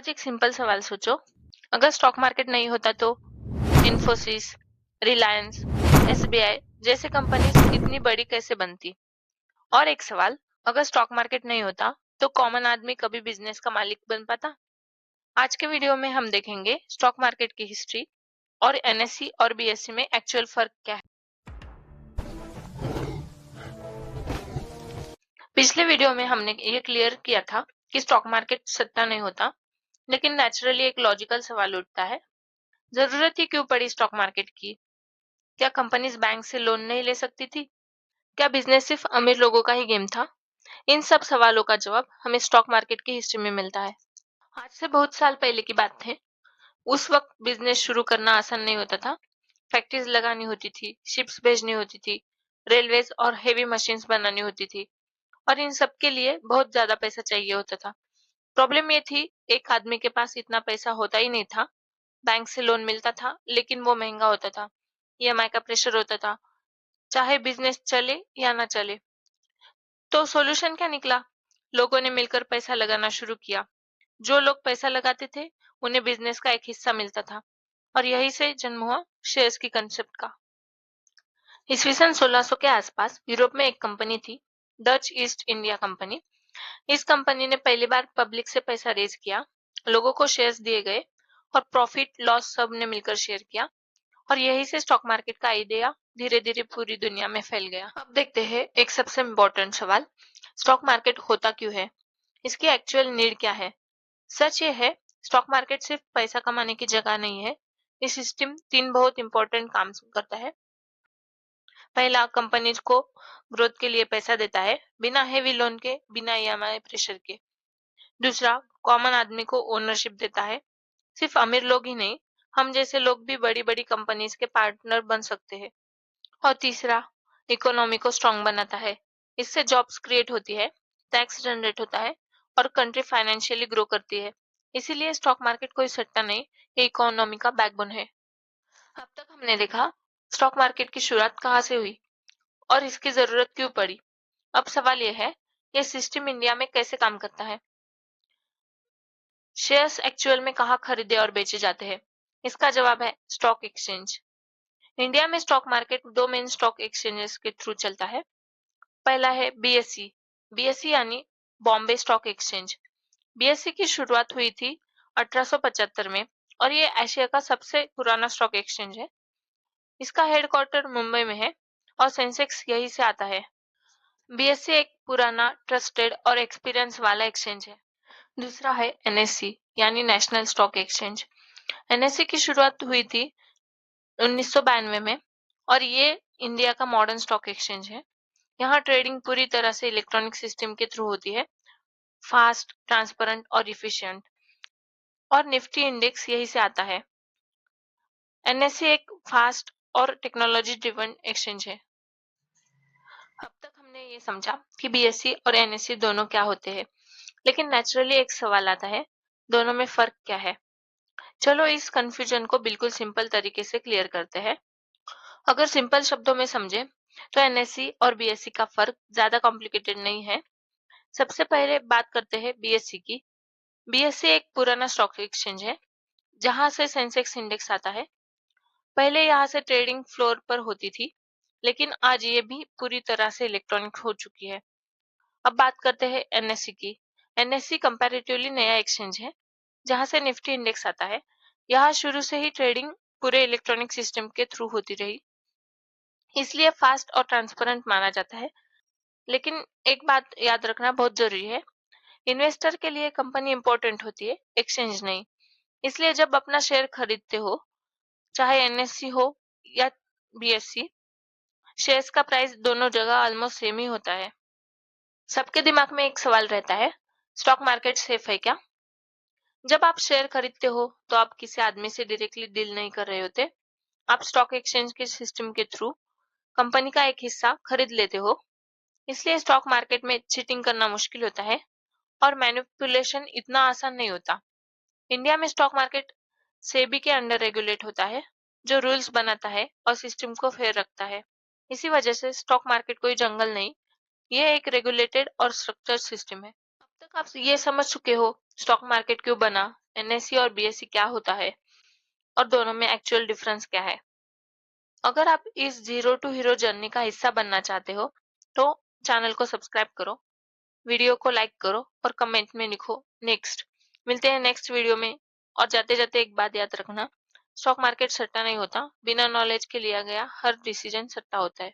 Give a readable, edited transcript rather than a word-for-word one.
आज एक सिंपल सवाल सोचो, अगर स्टॉक मार्केट नहीं होता तो इन्फोसिस, रिलायंस, एसबीआई जैसे कंपनीज इतनी बड़ी कैसे बनती? और एक सवाल, अगर स्टॉक मार्केट नहीं होता तो कॉमन आदमी कभी बिजनेस का मालिक बन पाता? आज के वीडियो में हम देखेंगे स्टॉक मार्केट की हिस्ट्री और एनएससी और बीएससी में एक्चुअल फर्क क्या है। पिछले वीडियो में हमने ये क्लियर किया था कि स्टॉक मार्केट सट्टा नहीं होता, लेकिन नेचुरली एक लॉजिकल सवाल उठता है, जरूरत ही क्यों पड़ी स्टॉक मार्केट की? क्या कंपनीज बैंक से लोन नहीं ले सकती थी? क्या बिजनेस सिर्फ अमीर लोगों का ही गेम था? इन सब सवालों का जवाब हमें स्टॉक मार्केट की हिस्ट्री में मिलता है। आज से बहुत साल पहले की बात है। उस वक्त बिजनेस शुरू करना आसान नहीं होता था। फैक्ट्रीज लगानी होती थी, शिप्स भेजनी होती थी, रेलवेज और हेवी मशीन्स बनानी होती थी, और इन सब के लिए बहुत ज्यादा पैसा चाहिए होता था। प्रॉब्लम ये थी, एक आदमी के पास इतना पैसा होता ही नहीं था। बैंक से लोन मिलता था, लेकिन वो महंगा होता था, ईएमआई का प्रेशर होता था, चाहे बिजनेस चले या ना चले। तो सॉल्यूशन क्या निकला? लोगों ने मिलकर पैसा लगाना शुरू किया। जो लोग पैसा लगाते थे उन्हें बिजनेस का एक हिस्सा मिलता था, और यही से जन्म हुआ शेयर्स की कंसेप्ट का। ईस्वी सन 1600 के आसपास यूरोप में एक कंपनी थी, डच ईस्ट इंडिया कंपनी। इस कंपनी ने पहली बार पब्लिक से पैसा रेज किया, लोगों को शेयर्स दिए गए और प्रॉफिट लॉस सब ने मिलकर शेयर किया, और यही से स्टॉक मार्केट का आइडिया धीरे धीरे पूरी दुनिया में फैल गया। अब देखते हैं एक सबसे इम्पोर्टेंट सवाल, स्टॉक मार्केट होता क्यों है? इसकी एक्चुअल नीड क्या है? सच ये है, स्टॉक मार्केट सिर्फ पैसा कमाने की जगह नहीं है। इस सिस्टम तीन बहुत इंपॉर्टेंट काम करता है। पहला, कंपनीज को ग्रोथ के लिए पैसा देता है, बिना हेवी लोन के, बिना ईएमआई प्रेशर के। दूसरा, कॉमन आदमी को ओनरशिप देता है। सिर्फ अमीर लोग ही नहीं, हम जैसे लोग भी बड़ी बड़ी कंपनीज के पार्टनर बन सकते हैं। और तीसरा, इकोनॉमी को स्ट्रांग बनाता है। इससे जॉब्स क्रिएट होती है, टैक्स जनरेट होता है, और कंट्री फाइनेंशियली ग्रो करती है। इसीलिए स्टॉक मार्केट कोई सट्टा नहीं, ये इकोनॉमी का बैकबोन है। अब तक हमने देखा स्टॉक मार्केट की शुरुआत कहाँ से हुई और इसकी जरूरत क्यों पड़ी। अब सवाल यह है, ये सिस्टम इंडिया में कैसे काम करता है? शेयर्स एक्चुअल में कहाँ खरीदे और बेचे जाते हैं? इसका जवाब है स्टॉक एक्सचेंज। इंडिया में स्टॉक मार्केट दो मेन स्टॉक एक्सचेंजेस के थ्रू चलता है। पहला है बीएसई। बीएसई यानी बॉम्बे स्टॉक एक्सचेंज। बीएसई की शुरुआत हुई थी 1875 में, और ये एशिया का सबसे पुराना स्टॉक एक्सचेंज है। इसका हेडक्वार्टर मुंबई में है, और सेंसेक्स यही से आता है। बीएसई एक पुराना, ट्रस्टेड और एक्सपीरियंस वाला एक्सचेंज है। दूसरा है एनएससी यानी नेशनल स्टॉक एक्सचेंज। एनएससी की शुरुआत हुई थी 1992 में, और ये इंडिया का मॉडर्न स्टॉक एक्सचेंज है। यहाँ ट्रेडिंग पूरी तरह से इलेक्ट्रॉनिक सिस्टम के थ्रू होती है, फास्ट, ट्रांसपेरेंट और इफिशिएंट। और निफ्टी इंडेक्स यही से आता है। एनएससी एक फास्ट और टेक्नोलॉजी ड्रिवन एक्सचेंज है। अब तक हमने ये समझा कि बीएससी और एनएससी दोनों क्या होते हैं, लेकिन नेचुरली एक सवाल आता है, दोनों में फर्क क्या है? चलो इस कंफ्यूजन को बिल्कुल सिंपल तरीके से क्लियर करते हैं। अगर सिंपल शब्दों में समझे तो एनएससी और बीएससी का फर्क ज्यादा कॉम्प्लिकेटेड नहीं है। सबसे पहले बात करते हैं बीएससी की। बीएससी एक पुराना स्टॉक एक्सचेंज है, जहां से सेंसेक्स इंडेक्स आता है। पहले यहाँ से ट्रेडिंग फ्लोर पर होती थी, लेकिन आज ये भी पूरी तरह से इलेक्ट्रॉनिक हो चुकी है। अब बात करते हैं एनएससी की। एनएससी कंपैरेटिवली नया एक्सचेंज है, जहां से निफ्टी इंडेक्स आता है। यहाँ शुरू से ही ट्रेडिंग पूरे इलेक्ट्रॉनिक सिस्टम के थ्रू होती रही, इसलिए फास्ट और ट्रांसपेरेंट माना जाता है। लेकिन एक बात याद रखना बहुत जरूरी है, इन्वेस्टर के लिए कंपनी इंपॉर्टेंट होती है, एक्सचेंज नहीं। इसलिए जब अपना शेयर खरीदते हो, चाहे एनएससी हो या बीएससी, शेयर्स का प्राइस दोनों जगह ऑलमोस्ट सेम ही होता है। सबके दिमाग में एक सवाल रहता है, स्टॉक मार्केट सेफ है क्या? जब आप शेयर खरीदते हो तो आप किसी आदमी से डायरेक्टली डील नहीं कर रहे होते, आप स्टॉक एक्सचेंज के सिस्टम के थ्रू कंपनी का एक हिस्सा खरीद लेते हो। इसलिए स्टॉक मार्केट में चीटिंग करना मुश्किल होता है, और मैनिपुलेशन इतना आसान नहीं होता। इंडिया में स्टॉक मार्केट सेबी के अंडर रेगुलेट होता है, जो रूल्स बनाता है और सिस्टम को फेयर रखता है। इसी वजह से स्टॉक मार्केट कोई जंगल नहीं, ये एक रेगुलेटेड और स्ट्रक्चर्ड सिस्टम है। अब तक आप ये समझ चुके हो स्टॉक मार्केट क्यों बना, एनएससी और बीएससी क्या होता है और दोनों में एक्चुअल डिफरेंस क्या है। अगर आप इस जीरो टू हीरो जर्नी का हिस्सा बनना चाहते हो तो चैनल को सब्सक्राइब करो, वीडियो को लाइक करो और कमेंट में लिखो नेक्स्ट। मिलते हैं नेक्स्ट वीडियो में। और जाते जाते एक बात याद रखना, स्टॉक मार्केट सट्टा नहीं होता, बिना नॉलेज के लिया गया हर डिसीजन सट्टा होता है।